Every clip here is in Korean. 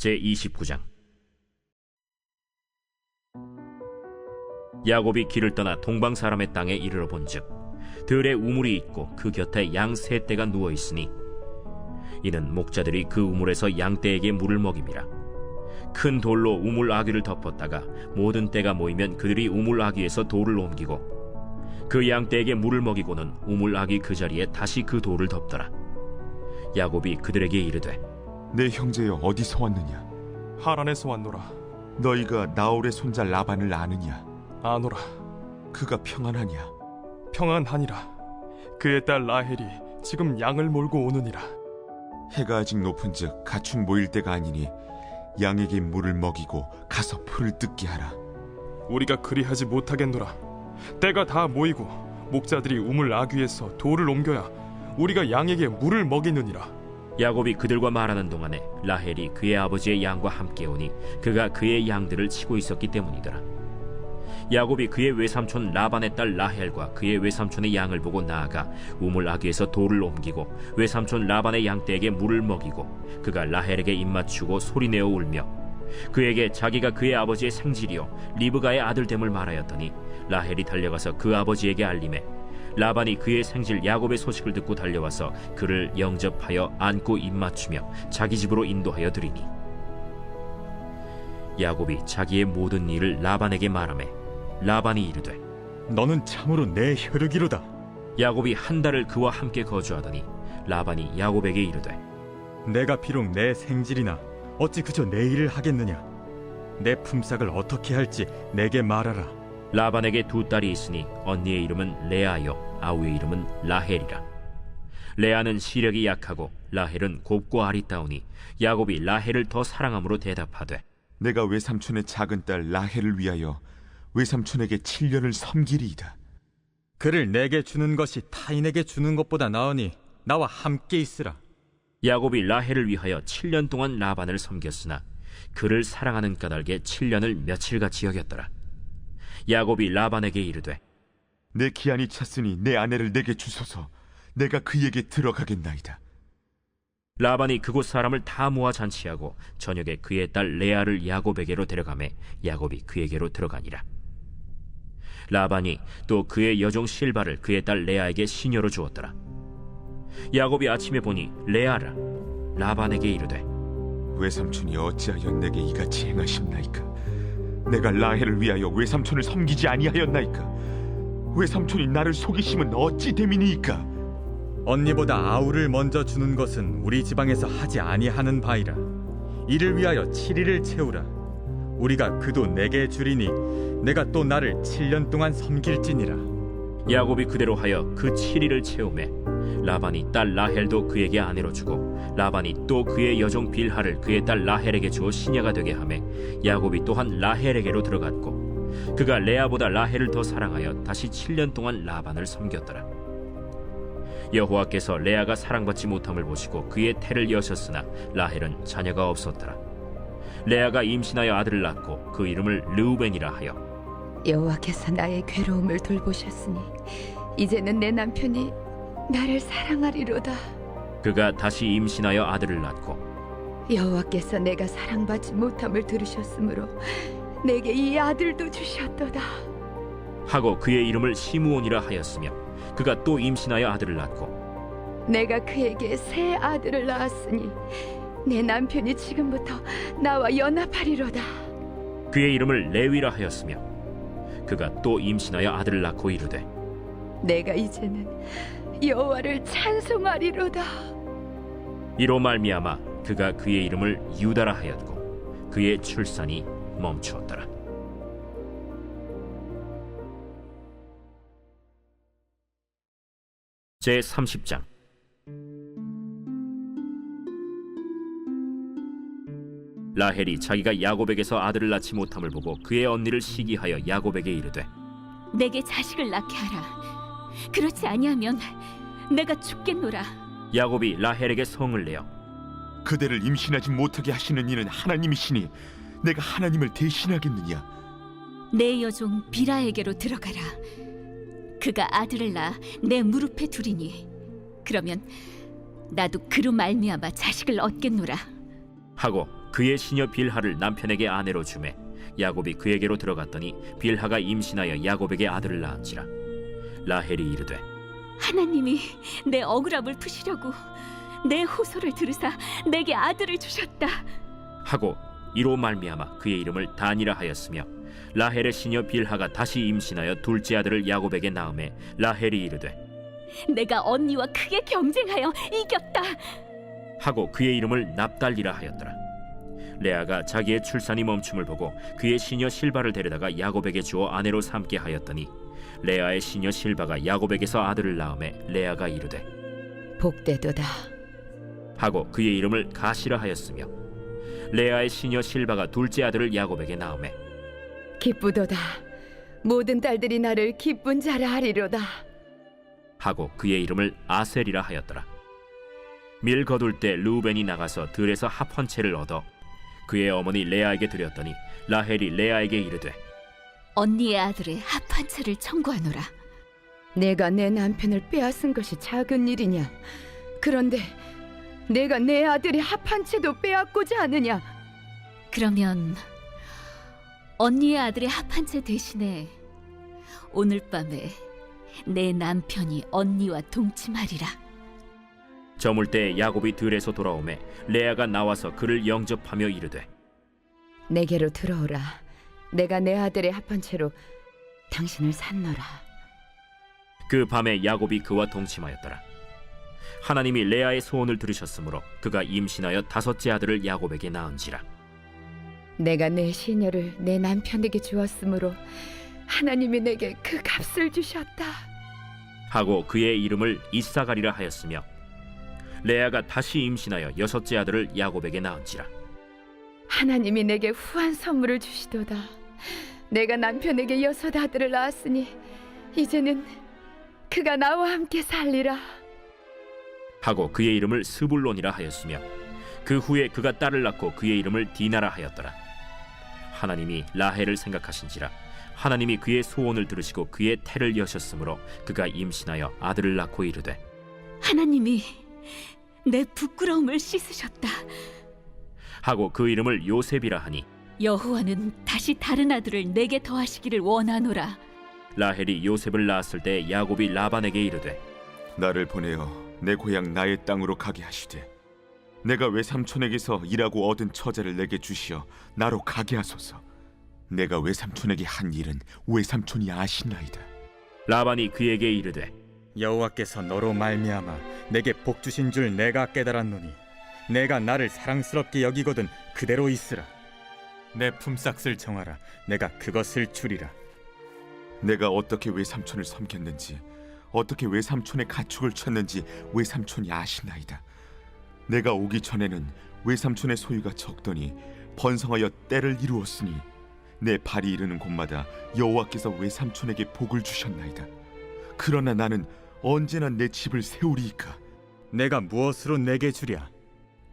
제29장. 야곱이 길을 떠나 동방 사람의 땅에 이르러 본즉 들에 우물이 있고 그 곁에 양 세 떼가 누워 있으니 이는 목자들이 그 우물에서 양 떼에게 물을 먹임이라. 큰 돌로 우물 아귀를 덮었다가 모든 떼가 모이면 그들이 우물 아귀에서 돌을 옮기고 그 양 떼에게 물을 먹이고는 우물 아귀 그 자리에 다시 그 돌을 덮더라. 야곱이 그들에게 이르되 내 형제여 어디서 왔느냐? 하란에서 왔노라. 너희가 나홀의 손자 라반을 아느냐? 아노라. 그가 평안하냐? 평안하니라. 그의 딸 라헬이 지금 양을 몰고 오느니라. 해가 아직 높은즉 가축 모일 때가 아니니 양에게 물을 먹이고 가서 풀을 뜯게 하라. 우리가 그리하지 못하겠노라. 때가 다 모이고 목자들이 우물 아귀에서 돌을 옮겨야 우리가 양에게 물을 먹이느니라. 야곱이 그들과 말하는 동안에 라헬이 그의 아버지의 양과 함께 오니 그가 그의 양들을 치고 있었기 때문이더라. 야곱이 그의 외삼촌 라반의 딸 라헬과 그의 외삼촌의 양을 보고 나아가 우물 아귀에서 돌을 옮기고 외삼촌 라반의 양떼에게 물을 먹이고 그가 라헬에게 입맞추고 소리내어 울며 그에게 자기가 그의 아버지의 생질이요 리브가의 아들됨을 말하였더니 라헬이 달려가서 그 아버지에게 알림해 라반이 그의 생질 야곱의 소식을 듣고 달려와서 그를 영접하여 안고 입맞추며 자기 집으로 인도하여 드리니 야곱이 자기의 모든 일을 라반에게 말하매 라반이 이르되 너는 참으로 내 혈육이로다. 야곱이 한 달을 그와 함께 거주하더니 라반이 야곱에게 이르되 내가 비록 내 생질이나 어찌 그저 내 일을 하겠느냐? 내 품삯을 어떻게 할지 내게 말하라. 라반에게 두 딸이 있으니 언니의 이름은 레아요 아우의 이름은 라헬이라. 레아는 시력이 약하고 라헬은 곱고 아리따우니 야곱이 라헬을 더 사랑함으로 대답하되 내가 외삼촌의 작은 딸 라헬을 위하여 외삼촌에게 7년을 섬기리이다. 그를 내게 주는 것이 타인에게 주는 것보다 나으니 나와 함께 있으라. 야곱이 라헬을 위하여 7년 동안 라반을 섬겼으나 그를 사랑하는 까닭에 7년을 며칠같이 여겼더라. 야곱이 라반에게 이르되 내 기한이 찼으니 내 아내를 내게 주소서. 내가 그에게 들어가겠나이다. 라반이 그곳 사람을 다 모아 잔치하고 저녁에 그의 딸 레아를 야곱에게로 데려가매 야곱이 그에게로 들어가니라. 라반이 또 그의 여종 실바를 그의 딸 레아에게 시녀로 주었더라. 야곱이 아침에 보니 레아라. 라반에게 이르되 외삼촌이 어찌하여 내게 이같이 행하셨나이까? 내가 라헬을 위하여 외삼촌을 섬기지 아니하였나이까? 외삼촌이 나를 속이심은 어찌 됨이니이까? 언니보다 아우를 먼저 주는 것은 우리 지방에서 하지 아니하는 바이라. 이를 위하여 7일을 채우라. 우리가 그도 내게 주리니 내가 또 나를 7년 동안 섬길지니라. 야곱이 그대로 하여 그 7일을 채우매 라반이 딸 라헬도 그에게 아내로 주고 라반이 또 그의 여종 빌하를 그의 딸 라헬에게 주어 시녀가 되게 하매 야곱이 또한 라헬에게로 들어갔고 그가 레아보다 라헬을 더 사랑하여 다시 7년 동안 라반을 섬겼더라. 여호와께서 레아가 사랑받지 못함을 보시고 그의 태를 여셨으나 라헬은 자녀가 없었더라. 레아가 임신하여 아들을 낳고 그 이름을 르우벤이라 하여 여호와께서 나의 괴로움을 돌보셨으니 이제는 내 남편이 나를 사랑하리로다. 그가 다시 임신하여 아들을 낳고 여호와께서 내가 사랑받지 못함을 들으셨으므로 내게 이 아들도 주셨도다 하고 그의 이름을 시므온이라 하였으며 그가 또 임신하여 아들을 낳고 내가 그에게 새 아들을 낳았으니 내 남편이 지금부터 나와 연합하리로다. 그의 이름을 레위라 하였으며 그가 또 임신하여 아들을 낳고 이르되 내가 이제는 여호와를 찬송하리로다. 이로 말미암아 그가 그의 이름을 유다라 하였고 그의 출산이 멈추었더라. 제30장. 라헬이 자기가 야곱에게서 아들을 낳지 못함을 보고 그의 언니를 시기하여 야곱에게 이르되 내게 자식을 낳게 하라. 그렇지 아니하면 내가 죽겠노라. 야곱이 라헬에게 성을 내어 그대를 임신하지 못하게 하시는 이는 하나님이시니 내가 하나님을 대신하겠느냐? 내 여종 비라에게로 들어가라. 그가 아들을 낳아 내 무릎에 두리니 그러면 나도 그로 말미암아 자식을 얻겠노라. 하고 그의 시녀 빌하를 남편에게 아내로 주매 야곱이 그에게로 들어갔더니 빌하가 임신하여 야곱에게 아들을 낳은지라. 라헬이 이르되 하나님이 내 억울함을 푸시려고 내 호소를 들으사 내게 아들을 주셨다. 하고 이로 말미암아 그의 이름을 단이라 하였으며 라헬의 시녀 빌하가 다시 임신하여 둘째 아들을 야곱에게 낳음에 라헬이 이르되 내가 언니와 크게 경쟁하여 이겼다. 하고 그의 이름을 납달리라 하였더라. 레아가 자기의 출산이 멈춤을 보고 그의 시녀 실바를 데려다가 야곱에게 주어 아내로 삼게 하였더니 레아의 시녀 실바가 야곱에게서 아들을 낳음에 레아가 이르되 복되도다. 하고 그의 이름을 가시라 하였으며 레아의 시녀 실바가 둘째 아들을 야곱에게 낳음에 기쁘도다. 모든 딸들이 나를 기쁜 자라 하리로다. 하고 그의 이름을 아셀이라 하였더라. 밀 거둘 때 르우벤이 나가서 들에서 합 한 채를 얻어 그의 어머니 레아에게 드렸더니 라헬이 레아에게 이르되 언니의 아들의 합 한 채를 청구하노라. 내가 내 남편을 빼앗은 것이 작은 일이냐? 그런데 내가 내 아들의 합 한 채도 빼앗고자 하느냐? 그러면 언니의 아들의 합 한 채 대신에 오늘 밤에 내 남편이 언니와 동침하리라. 저물 때 야곱이 들에서 돌아오매 레아가 나와서 그를 영접하며 이르되 내게로 들어오라. 내가 내 아들의 합 한 채로 당신을 산노라. 그 밤에 야곱이 그와 동침하였더라. 하나님이 레아의 소원을 들으셨으므로 그가 임신하여 다섯째 아들을 야곱에게 낳은지라. 내가 내 시녀를 내 남편에게 주었으므로 하나님이 내게 그 값을 주셨다. 하고 그의 이름을 이사가리라 하였으며 레아가 다시 임신하여 여섯째 아들을 야곱에게 낳은지라. 하나님이 내게 후한 선물을 주시도다. 내가 남편에게 여섯 아들을 낳았으니 이제는 그가 나와 함께 살리라. 하고 그의 이름을 스불론이라 하였으며 그 후에 그가 딸을 낳고 그의 이름을 디나라 하였더라. 하나님이 라헬을 생각하신지라 하나님이 그의 소원을 들으시고 그의 태를 여셨으므로 그가 임신하여 아들을 낳고 이르되 하나님이 내 부끄러움을 씻으셨다. 하고 그 이름을 요셉이라 하니 여호와는 다시 다른 아들을 내게 더하시기를 원하노라. 라헬이 요셉을 낳았을 때 야곱이 라반에게 이르되 나를 보내어 내 고향 나의 땅으로 가게 하시되 내가 외삼촌에게서 일하고 얻은 처자를 내게 주시어 나로 가게 하소서. 내가 외삼촌에게 한 일은 외삼촌이 아시나이다. 라반이 그에게 이르되 여호와께서 너로 말미암아 내게 복 주신 줄 내가 깨달았노니 내가 나를 사랑스럽게 여기거든 그대로 있으라. 내 품삯을 정하라. 내가 그것을 주리라. 내가 어떻게 외삼촌을 섬겼는지 어떻게 외삼촌의 가축을 쳤는지 외삼촌이 아시나이다. 내가 오기 전에는 외삼촌의 소유가 적더니 번성하여 때를 이루었으니 내 발이 이르는 곳마다 여호와께서 외삼촌에게 복을 주셨나이다. 그러나 나는 언제나 내 집을 세우리이까. 내가 무엇으로 내게 주랴?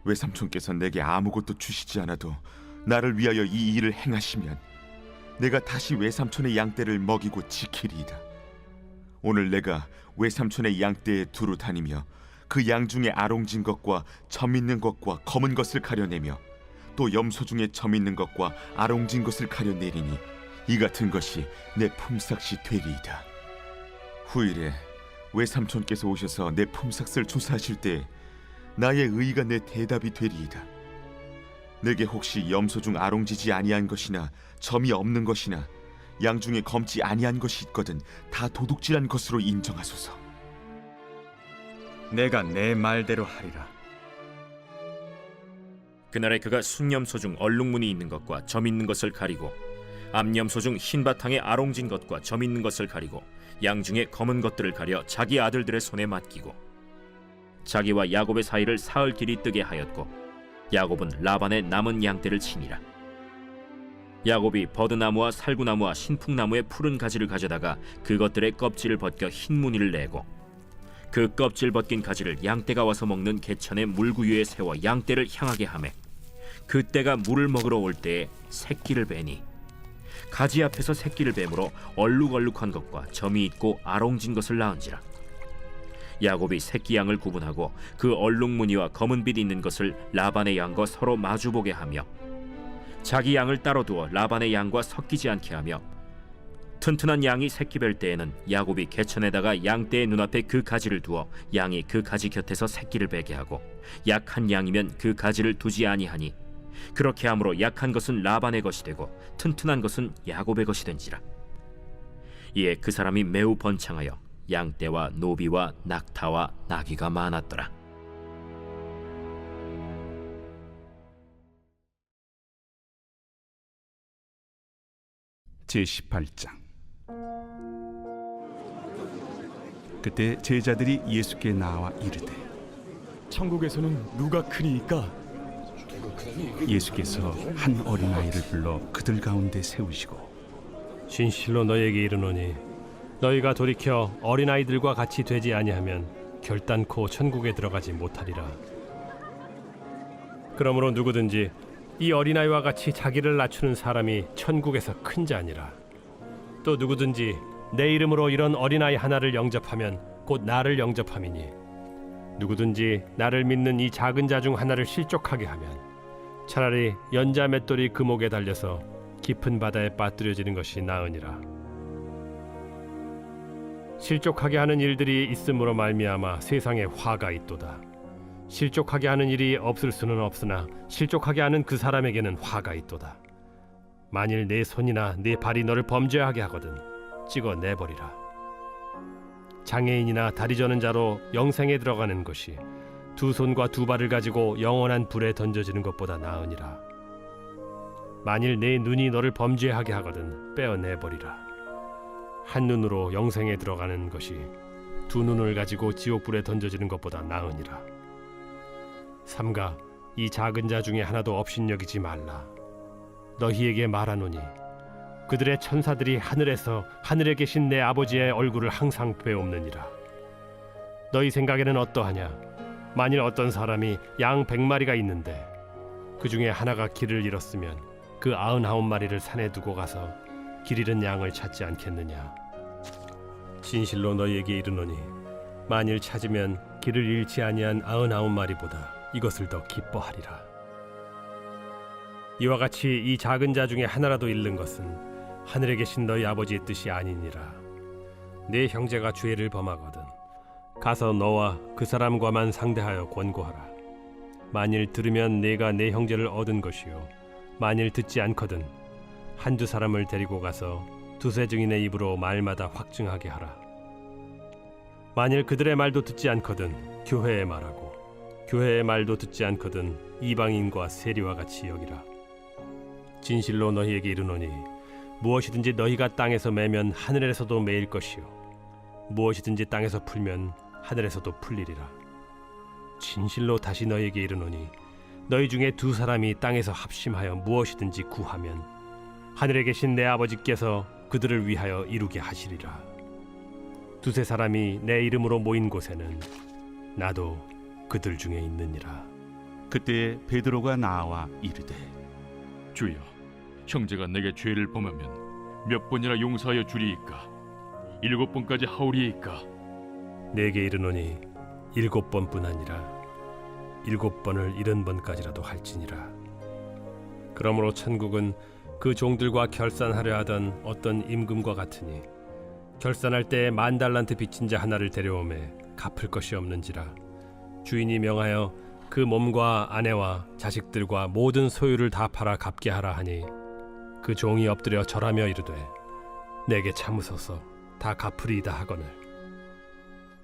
외삼촌께서 내게 아무것도 주시지 않아도 나를 위하여 이 일을 행하시면 내가 다시 외삼촌의 양떼를 먹이고 지키리이다. 오늘 내가 외삼촌의 양떼에 두루 다니며 그 양 중에 아롱진 것과 점 있는 것과 검은 것을 가려내며 또 염소 중에 점 있는 것과 아롱진 것을 가려내리니 이 같은 것이 내 품삯이 되리이다. 후일에 외삼촌께서 오셔서 내 품삯을 조사하실 때 나의 의의가 내 대답이 되리이다. 내게 혹시 염소 중 아롱지지 아니한 것이나 점이 없는 것이나 양 중에 검지 아니한 것이 있거든 다 도둑질한 것으로 인정하소서. 내가 내 말대로 하리라. 그날에 그가 순염소 중 얼룩무늬 있는 것과 점 있는 것을 가리고 암염소 중 흰 바탕에 아롱진 것과 점 있는 것을 가리고 양 중에 검은 것들을 가려 자기 아들들의 손에 맡기고 자기와 야곱의 사이를 사흘 길이 뜨게 하였고 야곱은 라반의 남은 양떼를 치니라. 야곱이 버드나무와 살구나무와 신풍나무의 푸른 가지를 가져다가 그것들의 껍질을 벗겨 흰 무늬를 내고 그 껍질 벗긴 가지를 양떼가 와서 먹는 개천의 물구유에 세워 양떼를 향하게 하매 그때가 물을 먹으러 올 때에 새끼를 베니 가지 앞에서 새끼를 뱀으로 얼룩얼룩한 것과 점이 있고 아롱진 것을 낳은지라. 야곱이 새끼 양을 구분하고 그 얼룩무늬와 검은 빛 있는 것을 라반의 양과 서로 마주보게 하며 자기 양을 따로 두어 라반의 양과 섞이지 않게 하며 튼튼한 양이 새끼 뵐 때에는 야곱이 개천에다가 양떼의 눈앞에 그 가지를 두어 양이 그 가지 곁에서 새끼를 베게 하고 약한 양이면 그 가지를 두지 아니하니 그렇게 함으로 약한 것은 라반의 것이 되고 튼튼한 것은 야곱의 것이 된지라. 이에 그 사람이 매우 번창하여 양떼와 노비와 낙타와 나귀가 많았더라. 제18장. 그때 제자들이 예수께 나와 이르되 천국에서는 누가 크니이까? 예수께서 한 어린아이를 불러 그들 가운데 세우시고 진실로 너희에게 이르노니 너희가 돌이켜 어린아이들과 같이 되지 아니하면 결단코 천국에 들어가지 못하리라. 그러므로 누구든지 이 어린아이와 같이 자기를 낮추는 사람이 천국에서 큰 자니라. 또 누구든지 내 이름으로 이런 어린아이 하나를 영접하면 곧 나를 영접함이니 누구든지 나를 믿는 이 작은 자 중 하나를 실족하게 하면 차라리 연자 맷돌이 그 목에 달려서 깊은 바다에 빠뜨려지는 것이 나으니라. 실족하게 하는 일들이 있음으로 말미암아 세상에 화가 있도다. 실족하게 하는 일이 없을 수는 없으나 실족하게 하는 그 사람에게는 화가 있도다. 만일 내 손이나 내 발이 너를 범죄하게 하거든 찍어 내버리라. 장애인이나 다리 저는 자로 영생에 들어가는 것이 두 손과 두 발을 가지고 영원한 불에 던져지는 것보다 나으니라. 만일 내 눈이 너를 범죄하게 하거든 빼어내버리라. 한 눈으로 영생에 들어가는 것이 두 눈을 가지고 지옥불에 던져지는 것보다 나으니라. 삼가 이 작은 자 중에 하나도 업신여기지 말라. 너희에게 말하노니 그들의 천사들이 하늘에서 하늘에 계신 내 아버지의 얼굴을 항상 배옵느니라. 너희 생각에는 어떠하냐? 만일 어떤 사람이 양 100마리가 있는데 그 중에 하나가 길을 잃었으면 그 99마리를 산에 두고 가서 길 잃은 양을 찾지 않겠느냐? 진실로 너희에게 이르노니 만일 찾으면 길을 잃지 아니한 99마리보다 이것을 더 기뻐하리라. 이와 같이 이 작은 자 중에 하나라도 잃는 것은 하늘에 계신 너희 아버지의 뜻이 아니니라. 네 형제가 죄를 범하거든 가서 너와 그 사람과만 상대하여 권고하라. 만일 들으면 네가 네 형제를 얻은 것이요 만일 듣지 않거든 한두 사람을 데리고 가서 두세 증인의 입으로 말마다 확증하게 하라. 만일 그들의 말도 듣지 않거든 교회에 말하고 교회의 말도 듣지 않거든 이방인과 세리와 같이 여기라. 진실로 너희에게 이르노니 무엇이든지 너희가 땅에서 매면 하늘에서도 매일 것이요 무엇이든지 땅에서 풀면 하늘에서도 풀리리라. 진실로 다시 너희에게 이르노니 너희 중에 두 사람이 땅에서 합심하여 무엇이든지 구하면 하늘에 계신 내 아버지께서 그들을 위하여 이루게 하시리라. 두세 사람이 내 이름으로 모인 곳에는 나도 그들 중에 있느니라. 그때 베드로가 나와 이르되 주여, 형제가 내게 죄를 범하면 몇 번이나 용서하여 주리이까? 7번까지 하오리이까? 내게 이르노니 7번뿐 아니라 7번을 70번까지라도 할지니라. 그러므로 천국은 그 종들과 결산하려 하던 어떤 임금과 같으니 결산할 때 10,000달란트 빚진 자 하나를 데려오매 갚을 것이 없는지라. 주인이 명하여 그 몸과 아내와 자식들과 모든 소유를 다 팔아 갚게 하라 하니 그 종이 엎드려 절하며 이르되 내게 참으소서 다 갚으리이다 하거늘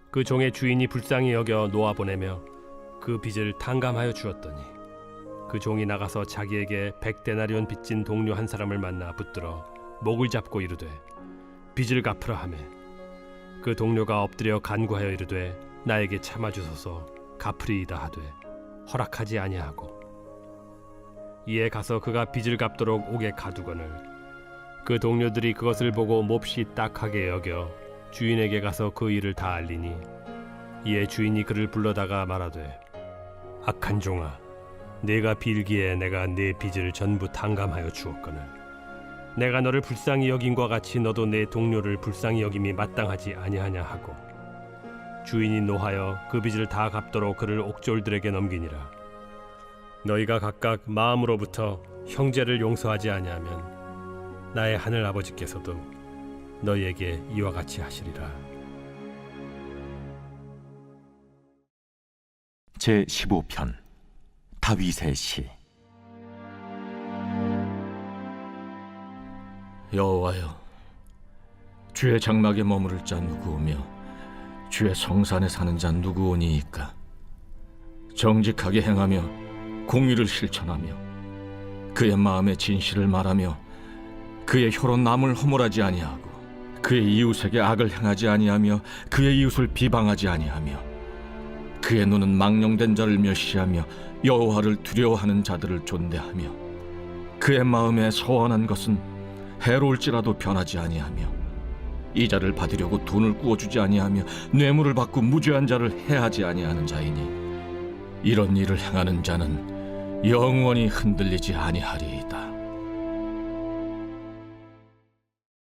그 종의 주인이 불쌍히 여겨 놓아보내며 그 빚을 탕감하여 주었더니 그 종이 나가서 자기에게 100데나리온 빚진 동료 한 사람을 만나 붙들어 목을 잡고 이르되 빚을 갚으라 하매 그 동료가 엎드려 간구하여 이르되 나에게 참아주소서 갚으리이다 하되 허락하지 아니하고 이에 가서 그가 빚을 갚도록 옥에 가두거늘 그 동료들이 그것을 보고 몹시 딱하게 여겨 주인에게 가서 그 일을 다 알리니 이에 주인이 그를 불러다가 말하되 악한 종아 네가 빌기에 내가 네 빚을 전부 탕감하여 주었거늘 내가 너를 불쌍히 여김과 같이 너도 내 동료를 불쌍히 여김이 마땅하지 아니하냐 하고 주인이 노하여 그 빚을 다 갚도록 그를 옥졸들에게 넘기니라. 너희가 각각 마음으로부터 형제를 용서하지 아니하면 나의 하늘 아버지께서도 너희에게 이와 같이 하시리라. 제 15편 다윗의 시. 여호와여, 주의 장막에 머무를 자 누구오며 주의 성산에 사는 자 누구오니이까? 정직하게 행하며 공의를 실천하며 그의 마음의 진실을 말하며 그의 혀로 남을 허물하지 아니하고 그의 이웃에게 악을 행하지 아니하며 그의 이웃을 비방하지 아니하며 그의 눈은 망령된 자를 멸시하며 여호와를 두려워하는 자들을 존대하며 그의 마음에 서원한 것은 해로울지라도 변하지 아니하며 이자를 받으려고 돈을 구워주지 아니하며 뇌물을 받고 무죄한 자를 해하지 아니하는 자이니 이런 일을 행하는 자는 영원히 흔들리지 아니하리이다.